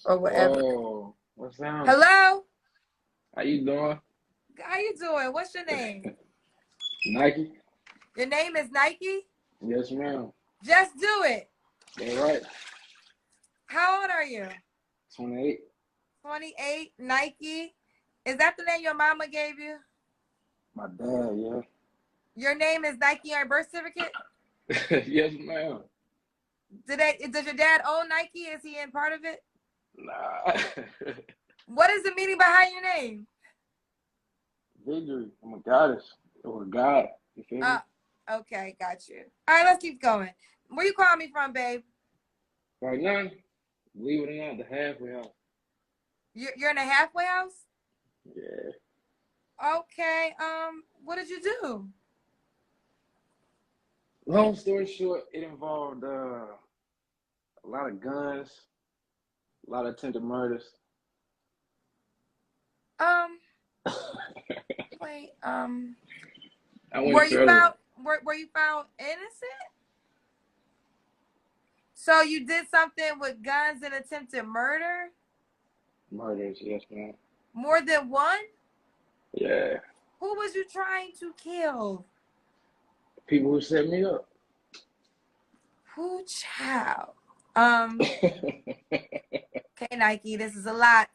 or whatever. Oh, what's up? Hello? How you doing? How you doing? What's your name? Nike? Your name is Nike? Yes, ma'am. Just do it. All right. How old are you? 28. 28, Nike. Is that the name your mama gave you? My dad, yeah. Your name is Nike on your birth certificate? Yes, ma'am. Does your dad own Nike? Is he in part of it? Nah. What is the meaning behind your name? Victory. I'm a goddess. Or a god. You feel me? Okay, got you. All right, let's keep going. Where you calling me from, babe? Right now, believe it or not, the halfway house. You're in a halfway house? Yeah. Okay. What did you do? Long story short, it involved a lot of guns, a lot of attempted murders. Um, I wait. went Were you further. found? Were you found innocent? So you did something with guns and attempted murder? Murders, yes, ma'am. More than one? Yeah. Who was you trying to kill? People who set me up. Who, child? Okay, Nike, this is a lot.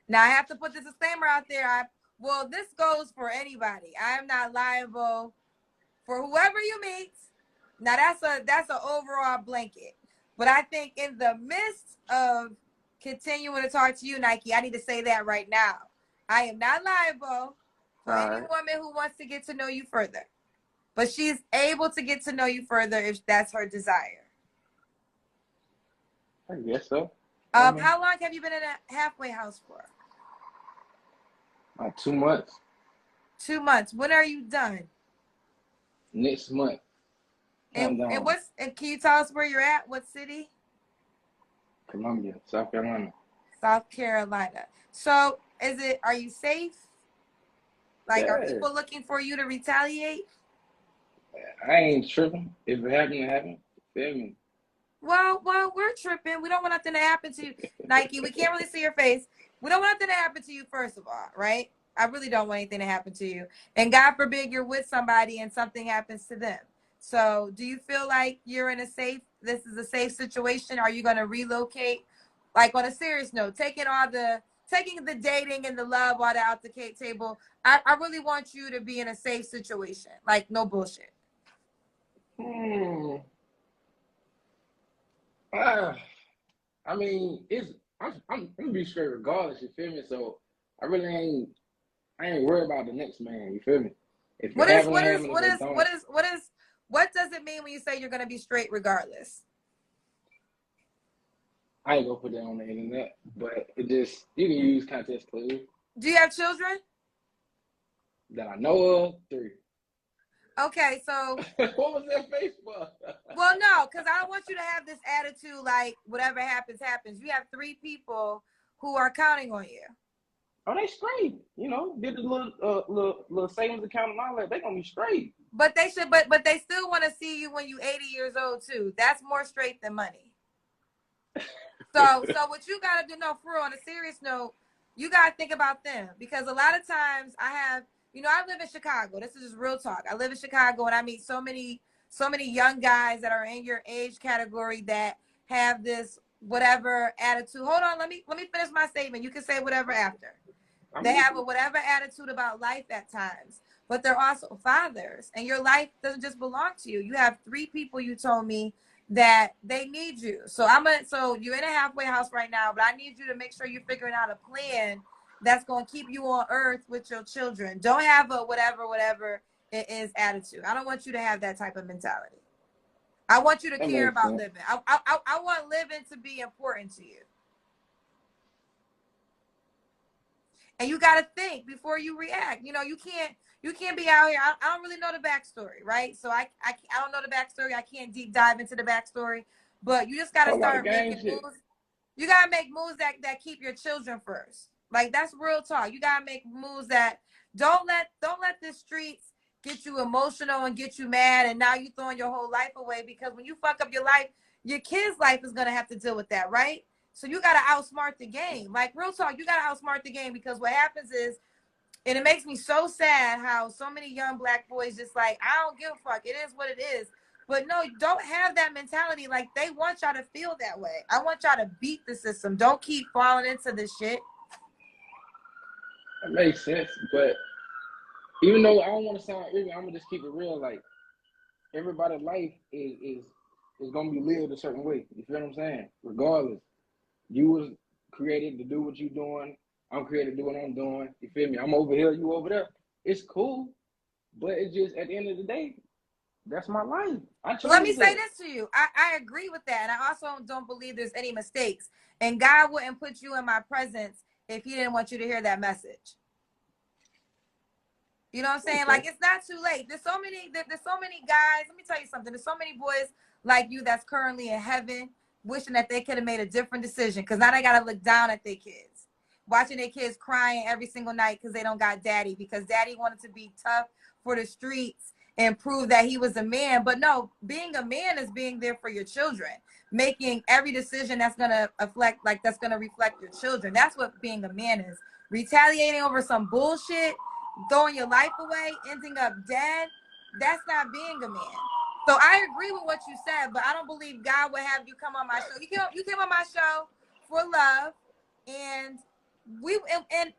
Now I have to put this disclaimer out there. Well, this goes for anybody. I am not liable for whoever you meet. Now that's an overall blanket. But I think in the midst of continuing to talk to you, Nike, I need to say that right now. I am not liable for All any right. woman who wants to get to know you further. But she's able to get to know you further if that's her desire. I guess so. I don't know. How long have you been in a halfway house for? About 2 months. 2 months. When are you done? Next month. Countdown. And can you tell us where you're at? What city? Columbia, South Carolina. South Carolina. So are you safe? Like, are Yeah. people looking for you to retaliate? I ain't tripping. If it happened, it happened. Feel me? Well, we're tripping. We don't want nothing to happen to you, Nike. We can't really see your face. We don't want nothing to happen to you, first of all, right? I really don't want anything to happen to you. And God forbid you're with somebody and something happens to them. So do you feel like this is a safe situation? Are you going to relocate? Like, on a serious note, taking the dating and the love all out the table. I really want you to be in a safe situation. Like, no bullshit. Hmm. Ah, I mean, I'm gonna be straight regardless. You feel me? So I ain't worried about the next man. You feel me? If it What is happen, it what is happen. If what it is what don't, is what is what does it mean when you say you're going to be straight regardless? I ain't gonna put that on the internet. But it just you can use context clues Do you have children? that I know of. 3. Okay, so What was that face for? well, no, because I don't want you to have this attitude like whatever happens, happens. You have 3 people who are counting on you. Oh, they straight. You know, did the little savings account and all that. They gonna be straight. But but they still want to see you when you 80 years old too. That's more straight than money. So what you gotta do, no, for real, on a serious note, you gotta think about them, because a lot of times I live in Chicago. This is just real talk. I live in Chicago and I meet so many young guys that are in your age category that have this whatever attitude. Hold on, let me finish my statement. You can say whatever after. I'm They have listening. a whatever attitude about life at times, but they're also fathers, and your life doesn't just belong to you. You have 3 people, you told me, that they need you. So you're in a halfway house right now, but I need you to make sure you're figuring out a plan that's going to keep you on earth with your children. Don't have a whatever it is attitude. I don't want you to have that type of mentality. I want you to That care makes about sense. living. I want living to be important to you. And you got to think before you react. You can't be out here. I don't really know the backstory, right? So I don't know the backstory. I can't deep dive into the backstory, but you just got to Whole lot of start gang making shit. moves. You got to make moves that keep your children first. Like, that's real talk. You got to make moves that don't let the streets get you emotional and get you mad, and now you throwing your whole life away, because when you fuck up your life, your kid's life is going to have to deal with that, right? So you got to outsmart the game. Like, real talk, you got to outsmart the game, because what happens is, and it makes me so sad how so many young black boys just like, I don't give a fuck. It is what it is. But no, don't have that mentality. Like, they want y'all to feel that way. I want y'all to beat the system. Don't keep falling into this shit. That makes sense, but even though I don't want to sound ignorant, I'm gonna just keep it real. Like, everybody's life is gonna be lived a certain way. You feel what I'm saying? Regardless, you was created to do what you doing. I'm created to do what I'm doing. You feel me? I'm over here, you over there. It's cool, but it's just at the end of the day, that's my life. I Let me chose say that. this to you. I agree with that. And I also don't believe there's any mistakes. And God wouldn't put you in my presence if he didn't want you to hear that message. You know what I'm saying? Okay. Like, it's not too late. There's so many guys. Let me tell you something. There's so many boys like you that's currently in heaven wishing that they could have made a different decision, because now they got to look down at their kids, watching their kids crying every single night because they don't got daddy, because daddy wanted to be tough for the streets and prove that he was a man. But no, being a man is being there for your children, making every decision that's going to reflect your children. That's what being a man is. Retaliating over some bullshit, throwing your life away, ending up dead, that's not being a man. So I agree with what you said, but I don't believe God would have you come on my show. You came on my show for love, and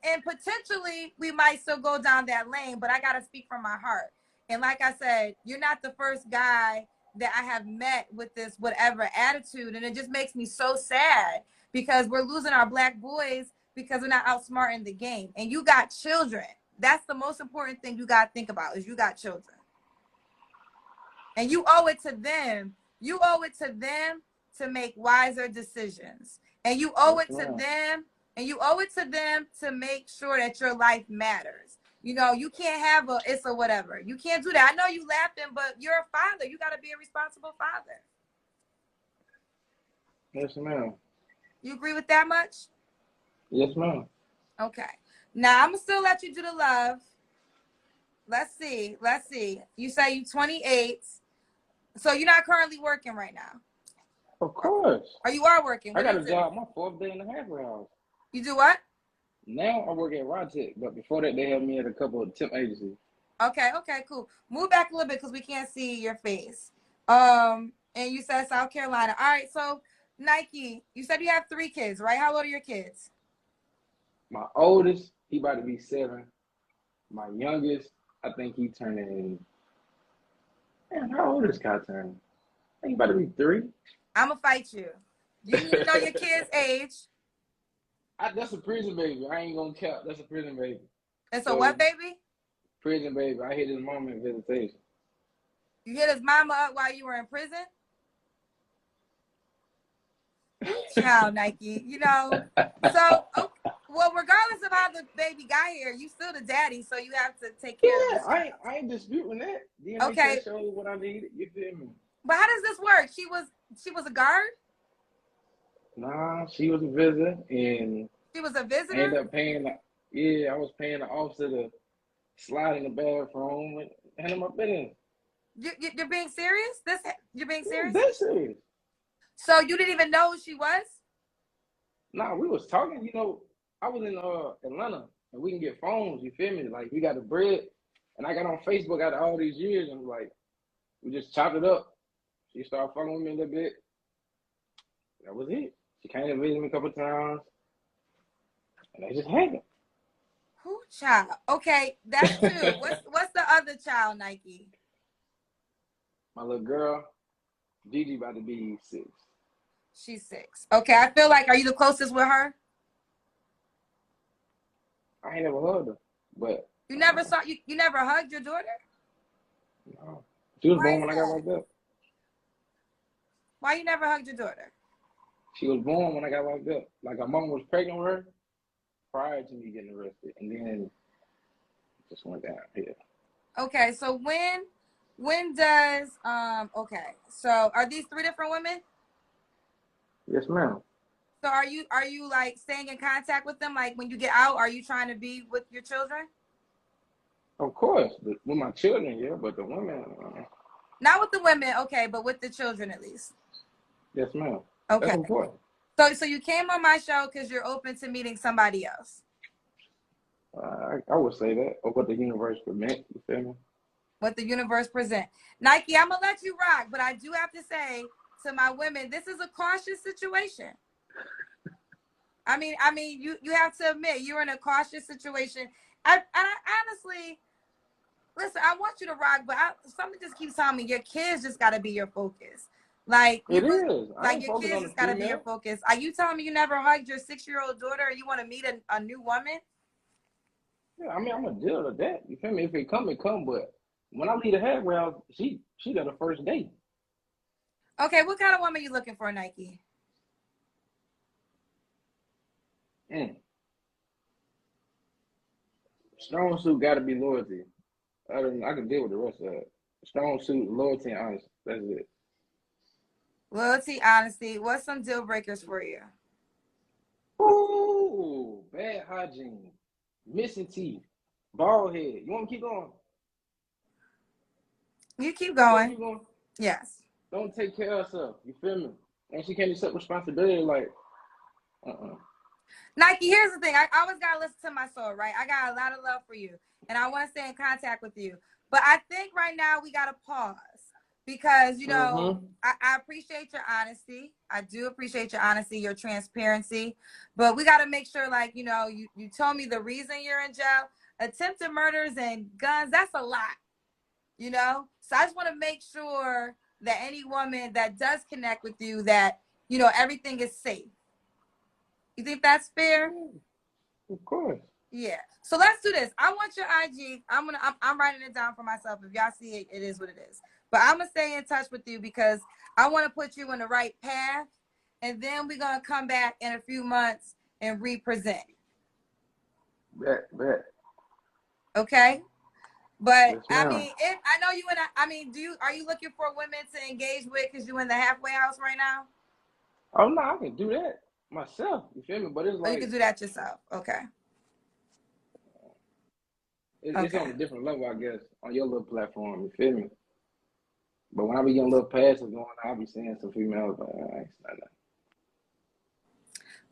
and potentially we might still go down that lane, but I gotta speak from my heart. And like I said, you're not the first guy that I have met with this whatever attitude, and it just makes me so sad, because we're losing our black boys because we're not outsmarting the game. And you got children. That's the most important thing you got to think about, is you got children. And you owe it to them. You owe it to them to make wiser decisions. And you owe it to them. And you owe it to them to make sure that your life matters. You know, you can't have it's a whatever. You can't do that. I know you laughing, but you're a father. You got to be a responsible father. Yes, ma'am. You agree with that much? Yes, ma'am. Okay. Now, I'm going to still let you do the love. Let's see. You say you're 28. So you're not currently working right now? Of course. Or you are working? I got a job my 4th day and a half hours. You do what? Now I work at Rotech, but before that they had me at a couple of temp agencies. Okay, cool. Move back a little bit because we can't see your face. And you said South Carolina. All right, so Nike, you said you have 3 kids, right? How old are your kids? My oldest, he about to be 7. My youngest, I think he turning. Man, how old is Kai turning? I think he about to be 3. I'm gonna fight you. You need to know your kid's age. That's a prison baby. I ain't gonna count. That's a prison baby. And so what, baby? Prison baby. I hit his mom in visitation. You hit his mama up while you were in prison? Child, Nike. You know, so well, regardless of how the baby got here, you still the daddy, so you have to take care of this. I ain't disputing that. DNA Okay. test showed what I needed. You feel me? But how does this work? She was a guard? Nah, she was a visitor, and She was a visitor? I ended up paying. I was paying the officer to slide in the bathroom and hand him my business. You're being serious? You're being serious? That's serious. So you didn't even know who she was? Nah, we was talking. You know, I was in Atlanta, and we can get phones. You feel me? Like, we got the bread, and I got on Facebook after all these years, and like, we just chopped it up. She started fucking with me a little bit. That was it. She came to visit me a couple of times, and they just happened. Who child? Okay, that's 2. What's the other child, Nike? My little girl, Gigi, about to be 6. She's 6. Okay, I feel like, are you the closest with her? I ain't never hugged her, but you never hugged your daughter? No. She was born when I got locked up. Why you never hugged your daughter? She was born when I got locked up. Like, her mom was pregnant with her prior to me getting arrested, and then it just went down here. Okay, so when does okay, so are these 3 different women? Yes, ma'am. So are you like staying in contact with them? Like, when you get out, are you trying to be with your children? Of course, with my children, yeah, but the women. Not with the women, okay, but with the children at least. Yes, ma'am. Okay. That's important. So you came on my show because you're open to meeting somebody else. I would say that, or what the universe permit. You feel me? What the universe present. Nike, I'm gonna let you rock, but I do have to say to my women, this is a cautious situation. I mean, you have to admit you're in a cautious situation. I honestly, listen, I want you to rock, but something just keeps telling me your kids just got to be your focus. Like It is. I like ain't your focused kids on the just got to be your female. focus. Are you telling me you never hugged your 6-year-old daughter, or you want to meet a new woman? Yeah, I mean, I'm gonna deal with that. You feel me? If it come, it come. But when I leave the halfway house, she got the first date. Okay, what kind of woman are you looking for, Nike? Mm. Strong suit got to be loyalty. I can deal with the rest of it. Strong suit, loyalty, and honesty. That's it. Loyalty, honesty. What's some deal breakers for you? Ooh, bad hygiene, missing teeth, bald head. You want to keep going? You keep You want to going. keep going? Yes. Don't take care of herself. You feel me? And she can't accept responsibility. Like, uh-uh. Nike, here's the thing. I always got to listen to my soul, right? I got a lot of love for you, and I want to stay in contact with you. But I think right now we got to pause because, Mm-hmm. I appreciate your honesty. I do appreciate your honesty, your transparency. But we got to make sure, like, you told me the reason you're in jail. Attempted murders and guns, that's a lot, So I just want to make sure that any woman that does connect with you, that, everything is safe. You think that's fair? Of course. Yeah. So let's do this. I want your IG. I'm writing it down for myself. If y'all see it, it is what it is. But I'm gonna stay in touch with you because I want to put you in the right path, and then we're gonna come back in a few months and represent. Bet. Okay. But Yes, I ma'am. mean, if I know you are you looking for women to engage with because you in the halfway house right now? Oh no, I can do that myself. You feel me? But it's Or you can like do that yourself. Okay. it's Okay. on a different level, I guess, on your little platform. You feel me? But when I be getting little passes going, I'll be seeing some females, but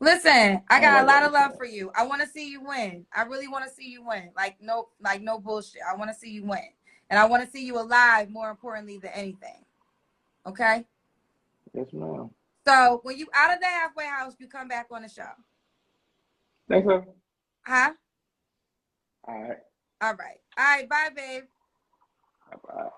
Listen, I I don't got a like what lot I of be love seeing. for you. I want to see you win. I really want to see you win. No bullshit. I want to see you win. And I want to see you alive, more importantly than anything. Okay? Yes, ma'am. So when you out of the halfway house, you come back on the show. Thanks, sir. Huh? All right. All right. All right. Bye, babe. Bye-bye.